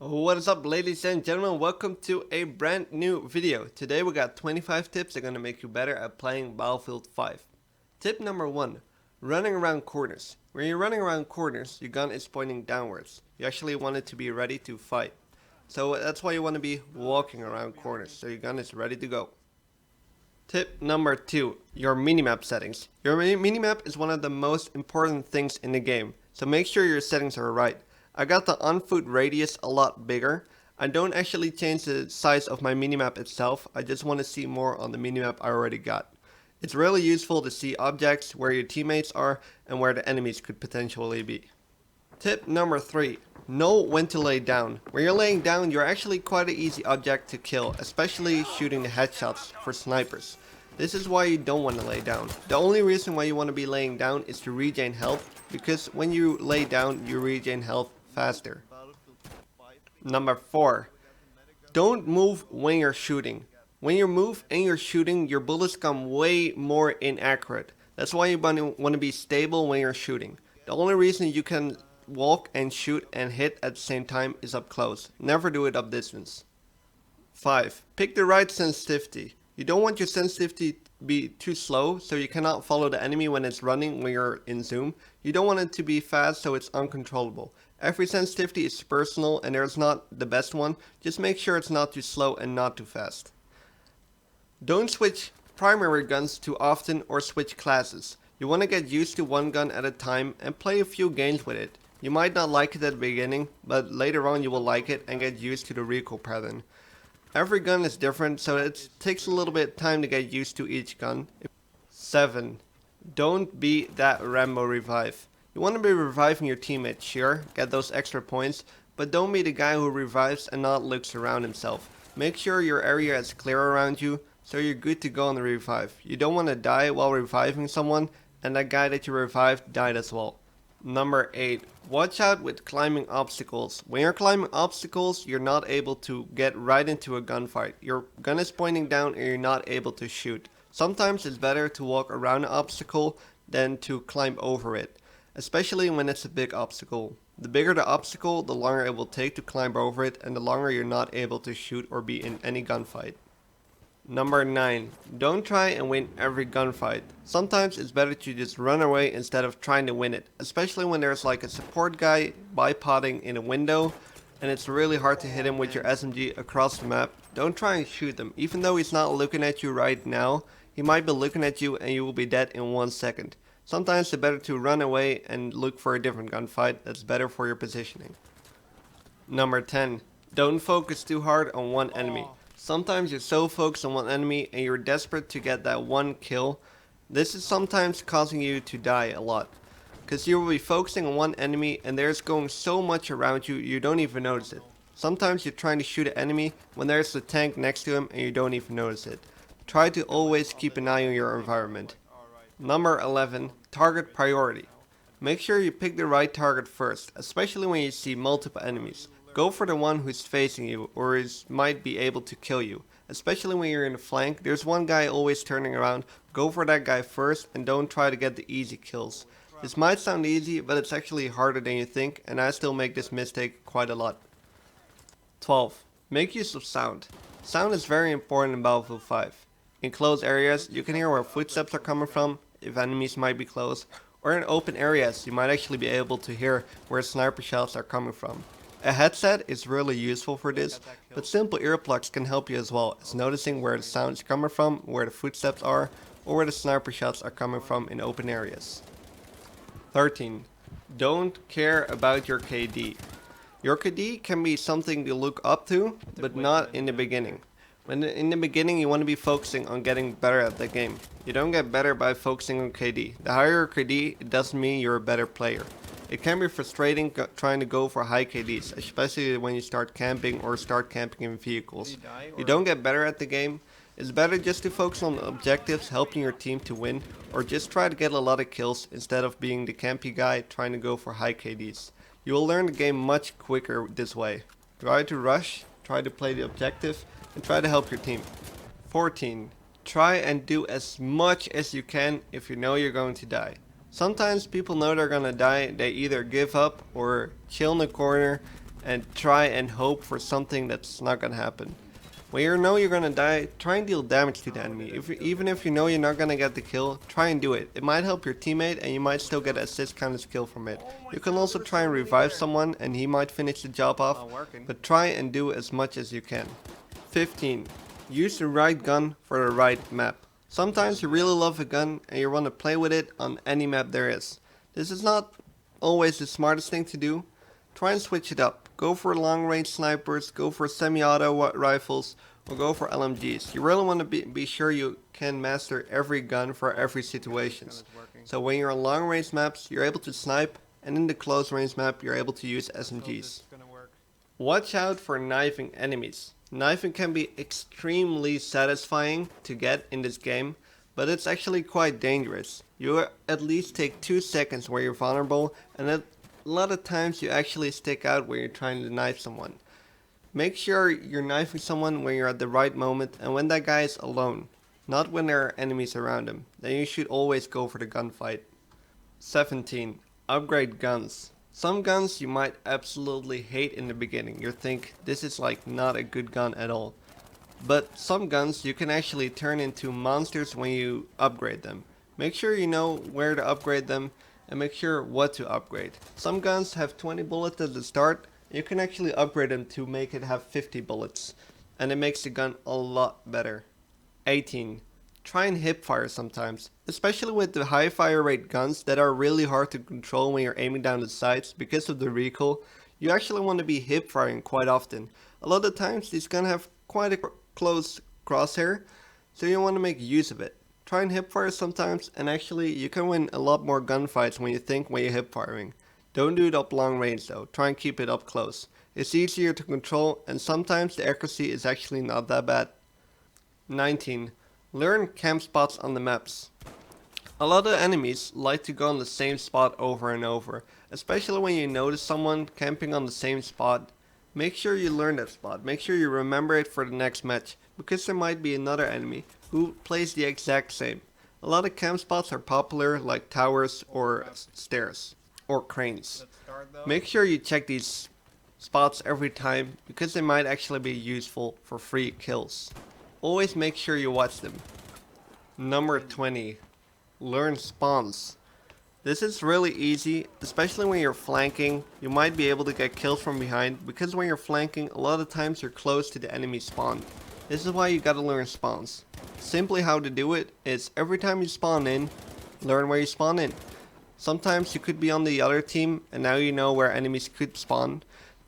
What is up, ladies and gentlemen? Welcome to a brand new video. Today we got 25 tips that are going to make you better at playing Battlefield 5. Tip number 1. Running around corners. When you're running around corners, your gun is pointing downwards. You actually want it to be ready to fight. So that's why you want to be walking around corners, so your gun is ready to go. Tip number 2. Your minimap settings. Your minimap is one of the most important things in the game, so make sure your settings are right. I got the on-foot radius a lot bigger. I don't actually change the size of my minimap itself, I just want to see more on the minimap I already got. It's really useful to see objects, where your teammates are, and where the enemies could potentially be. Tip number 3. Know when to lay down. When you're laying down, you're actually quite an easy object to kill, especially shooting the headshots for snipers. This is why you don't want to lay down. The only reason why you want to be laying down is to regain health, because when you lay down, you regain health faster. Number 4. Don't move when you're shooting. When you move and you're shooting, your bullets come way more inaccurate. That's why you want to be stable when you're shooting. The only reason you can walk and shoot and hit at the same time is up close. Never do it up distance. 5. Pick the right sensitivity. You don't want your sensitivity to be too slow, so you cannot follow the enemy when it's running when you're in zoom. You don't want it to be fast, so it's uncontrollable. Every sensitivity is personal and there's not the best one. Just make sure it's not too slow and not too fast. Don't switch primary guns too often or switch classes. You want to get used to one gun at a time and play a few games with it. You might not like it at the beginning, but later on you will like it and get used to the recoil pattern. Every gun is different, so it takes a little bit of time to get used to each gun. 7. Don't be that Rambo revive. You want to be reviving your teammate, sure, get those extra points, but don't be the guy who revives and not looks around himself. Make sure your area is clear around you, so you're good to go on the revive. You don't want to die while reviving someone, and that guy that you revived died as well. Number 8. Watch out with climbing obstacles. When you're climbing obstacles, you're not able to get right into a gunfight. Your gun is pointing down and you're not able to shoot. Sometimes it's better to walk around an obstacle than to climb over it, especially when it's a big obstacle. The bigger the obstacle, the longer it will take to climb over it, and the longer you're not able to shoot or be in any gunfight. Number 9. Don't try and win every gunfight. Sometimes it's better to just run away instead of trying to win it, especially when there's like a support guy bipoding in a window and it's really hard to hit him with your SMG across the map. Don't try and shoot him. Even though he's not looking at you right now, he might be looking at you and you will be dead in 1 second. Sometimes it's better to run away and look for a different gunfight that's better for your positioning. Number 10. Don't focus too hard on one enemy. Sometimes you're so focused on one enemy and you're desperate to get that one kill. This is sometimes causing you to die a lot, because you will be focusing on one enemy and there's going so much around you, you don't even notice it. Sometimes you're trying to shoot an enemy when there's a tank next to him and you don't even notice it. Try to always keep an eye on your environment. Number 11. Target priority. Make sure you pick the right target first, especially when you see multiple enemies. Go for the one who's facing you or might be able to kill you. Especially when you're in the flank, there's one guy always turning around. Go for that guy first and don't try to get the easy kills. This might sound easy, but it's actually harder than you think, and I still make this mistake quite a lot. 12. Make use of sound. Sound is very important in Battlefield 5. In closed areas, you can hear where footsteps are coming from, if enemies might be close, or in open areas, you might actually be able to hear where sniper shots are coming from. A headset is really useful for this, but simple earplugs can help you as well, as noticing where the sound is coming from, where the footsteps are, or where the sniper shots are coming from in open areas. 13. Don't care about your KD. Your KD can be something to look up to, but not in the beginning. In the beginning, you want to be focusing on getting better at the game. You don't get better by focusing on KD. The higher your KD, it doesn't mean you're a better player. It can be frustrating trying to go for high KDs, especially when you start camping or start camping in vehicles. You don't get better at the game. It's better just to focus on objectives helping your team to win, or just try to get a lot of kills instead of being the campy guy trying to go for high KDs. You will learn the game much quicker this way. Try to rush, try to play the objective, and try to help your team. 14. Try and do as much as you can if you know you're going to die. Sometimes people know they're gonna die, they either give up or chill in the corner and try and hope for something that's not gonna happen. When you know you're gonna die, try and deal damage to the enemy. Even if you know you're not gonna get the kill, try and do it. It might help your teammate and you might still get assist kind of skill from it. You can also try and revive someone and he might finish the job off, but try and do as much as you can. 15. Use the right gun for the right map. Sometimes you really love a gun and you want to play with it on any map there is. This is not always the smartest thing to do. Try and switch it up. Go for long range snipers, go for semi-auto rifles, or go for LMGs. You really want to be sure you can master every gun for every situation. So when you're on long range maps, you're able to snipe, and in the close range map, you're able to use SMGs. Watch out for knifing enemies. Knifing can be extremely satisfying to get in this game, but it's actually quite dangerous. You at least take 2 seconds where you're vulnerable, and a lot of times you actually stick out when you're trying to knife someone. Make sure you're knifing someone when you're at the right moment and when that guy is alone, not when there are enemies around him. Then you should always go for the gunfight. 17. Upgrade guns. Some guns you might absolutely hate in the beginning. You think this is like not a good gun at all. But some guns you can actually turn into monsters when you upgrade them. Make sure you know where to upgrade them and make sure what to upgrade. Some guns have 20 bullets at the start. You can actually upgrade them to make it have 50 bullets. And it makes the gun a lot better. 18. Try and hipfire sometimes. Especially with the high fire rate guns that are really hard to control when you're aiming down the sights because of the recoil. You actually want to be hipfiring quite often. A lot of times these guns have quite a close crosshair, so you want to make use of it. Try and hipfire sometimes, and actually you can win a lot more gunfights when you think when you're hipfiring. Don't do it up long range though, try and keep it up close. It's easier to control and sometimes the accuracy is actually not that bad. 19. Learn camp spots on the maps. A lot of enemies like to go on the same spot over and over, especially when you notice someone camping on the same spot. Make sure you learn that spot, make sure you remember it for the next match, because there might be another enemy who plays the exact same. A lot of camp spots are popular, like towers or stairs or cranes. Make sure you check these spots every time because they might actually be useful for free kills. Always make sure you watch them. Number 20. Learn spawns. This is really easy, especially when you're flanking. You might be able to get kills from behind because when you're flanking, a lot of times you're close to the enemy spawn. This is why you gotta learn spawns. Simply how to do it is every time you spawn in, learn where you spawn in. Sometimes you could be on the other team and now you know where enemies could spawn.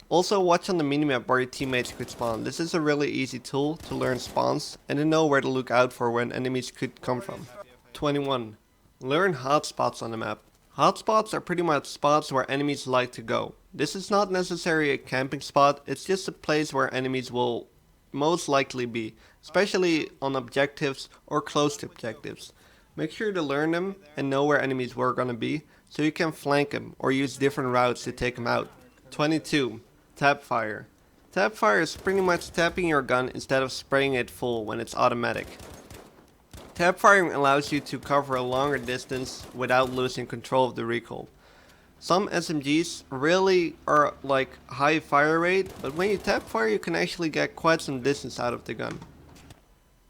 Also watch on the minimap where your teammates could spawn. This is a really easy tool to learn spawns and to know where to look out for when enemies could come from. 21. Learn hotspots on the map. Hotspots are pretty much spots where enemies like to go. This is not necessarily a camping spot, it's just a place where enemies will most likely be, especially on objectives or close to objectives. Make sure to learn them and know where enemies were gonna be, so you can flank them or use different routes to take them out. 22. Tap fire. Tap fire is pretty much tapping your gun instead of spraying it full when it's automatic. Tap firing allows you to cover a longer distance without losing control of the recoil. Some SMGs really are like high fire rate, but when you tap fire you can actually get quite some distance out of the gun.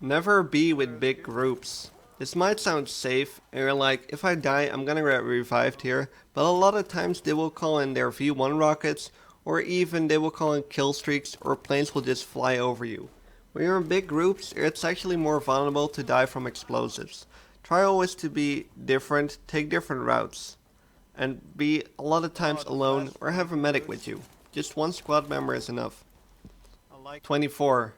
Never be with big groups. This might sound safe and you're like, if I die I'm gonna get revived here, but a lot of times they will call in their V1 rockets or even they will call in kill streaks or planes will just fly over you. When you're in big groups, it's actually more vulnerable to die from explosives. Try always to be different, take different routes, and be a lot of times alone or have a medic with you. Just one squad member is enough. 24.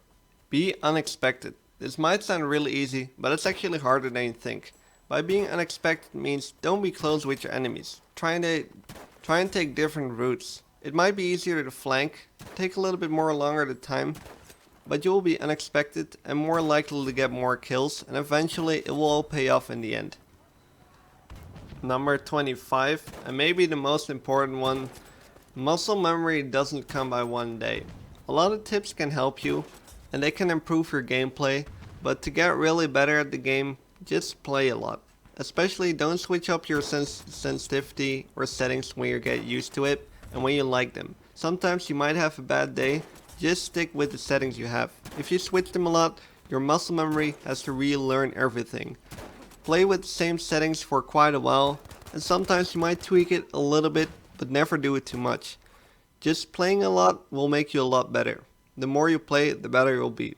Be unexpected. This might sound really easy, but it's actually harder than you think. By being unexpected means don't be close with your enemies. Try and take different routes. It might be easier to flank, take a little bit more longer the time, but you will be unexpected and more likely to get more kills, and eventually it will all pay off in the end. Number 25, and maybe the most important one, muscle memory doesn't come by one day. A lot of tips can help you, and they can improve your gameplay, but to get really better at the game, just play a lot. Especially don't switch up your sensitivity or settings when you get used to it and when you like them. Sometimes you might have a bad day, just stick with the settings you have. If you switch them a lot, your muscle memory has to relearn everything. Play with the same settings for quite a while, and sometimes you might tweak it a little bit, but never do it too much. Just playing a lot will make you a lot better. The more you play, the better you'll be.